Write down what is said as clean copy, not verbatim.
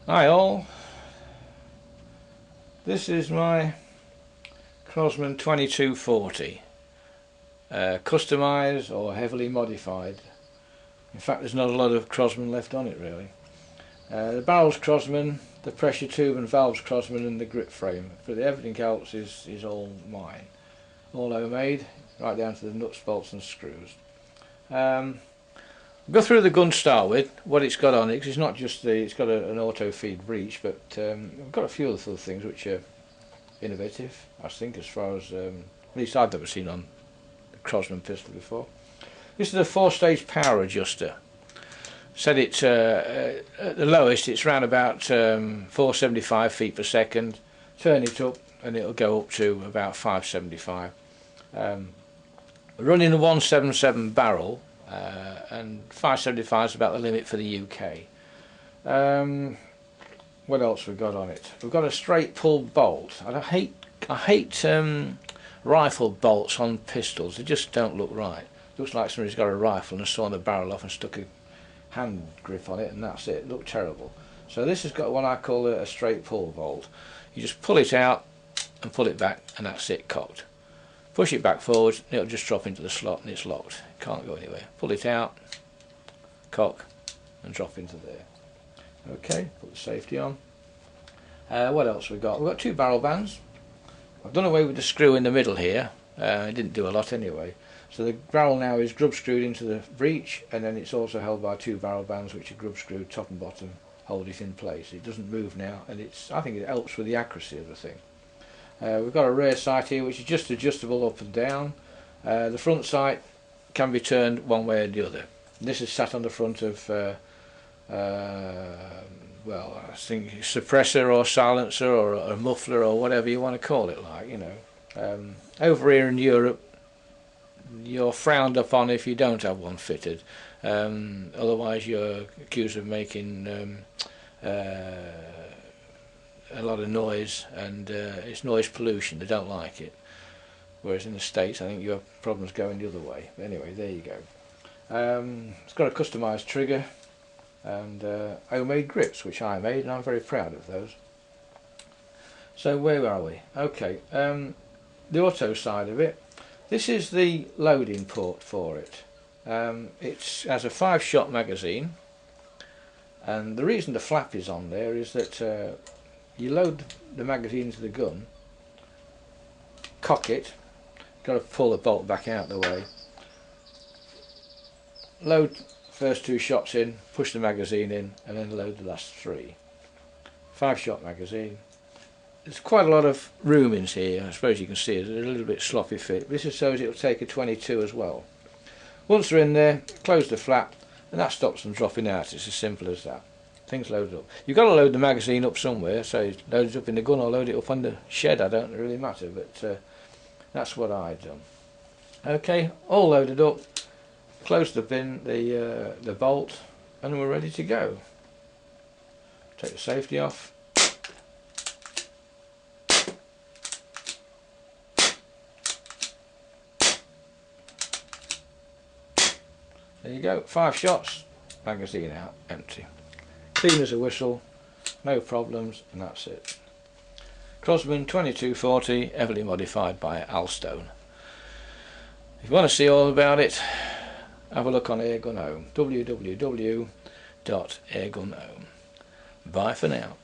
Hi all, this is my Crosman 2240, customised or heavily modified. In fact, there's not a lot of Crosman left on it really. The barrel's Crosman, the pressure tube and valves Crosman, and the grip frame, but everything else is all mine, all homemade, right down to the nuts, bolts and screws. Go through the gun to start with, what it's got on it, because it's not just it's got an auto feed breech, but we've got a few other things which are innovative, I think, as far as, at least I've never seen on the Crosman pistol before. This is a 4-stage power adjuster. Set it at the lowest, it's around about 475 feet per second. Turn it up and it'll go up to about 575. Running a 177 barrel, and 575 is about the limit for the UK. What else we've got on it? We've got a straight pull bolt. I hate rifle bolts on pistols. They just don't look right. Looks like somebody's got a rifle and sawn the barrel off and stuck a hand grip on it, and that's it. It looked terrible. So this has got what I call a straight pull bolt. You just pull it out and pull it back, and that's it, cocked. Push it back forward, it'll just drop into the slot and it's locked. It can't go anywhere. Pull it out, cock, and drop into there. Okay, put the safety on. What else we've got? We've got 2 barrel bands. I've done away with the screw in the middle here. It didn't do a lot anyway. So the barrel now is grub screwed into the breech, and then it's also held by 2 barrel bands which are grub screwed top and bottom, hold it in place. It doesn't move now, and I think it helps with the accuracy of the thing. We've got a rear sight here which is just adjustable up and down. The front sight can be turned one way or the other. And this is sat on the front of, well, I think suppressor or silencer or a muffler or whatever you want to call it, like, you know. Over here in Europe, you're frowned upon if you don't have one fitted. Otherwise you're accused of making a lot of noise, and it's noise pollution. They don't like it. Whereas in the States I think you have problems going the other way. But anyway, there you go. It's got a customised trigger and homemade grips which I made, and I'm very proud of those. So where are we? Okay, the auto side of it. This is the loading port for it. It has a 5-shot magazine, and the reason the flap is on there is that you load the magazine into the gun, cock it, got to pull the bolt back out the way, load first 2 shots in, push the magazine in, and then load the last 3. 5-shot magazine. There's quite a lot of room in here. I suppose you can see it's a little bit sloppy fit. This is so it'll take a 22 as well. Once they're in there, close the flap, and that stops them dropping out. It's as simple as that. Things loaded up. You've got to load the magazine up somewhere, so you load it up in the gun or load it up on the shed. I don't really matter, but that's what I've done. Okay, all loaded up. Close the bin, the bolt, and we're ready to go. Take the safety off. There you go. 5 shots. Magazine out, empty. Clean as a whistle, no problems, and that's it. Crosman 2240, heavily modified by Alstone. If you want to see all about it, have a look on Airgun Home, www.airgunhome. Bye for now.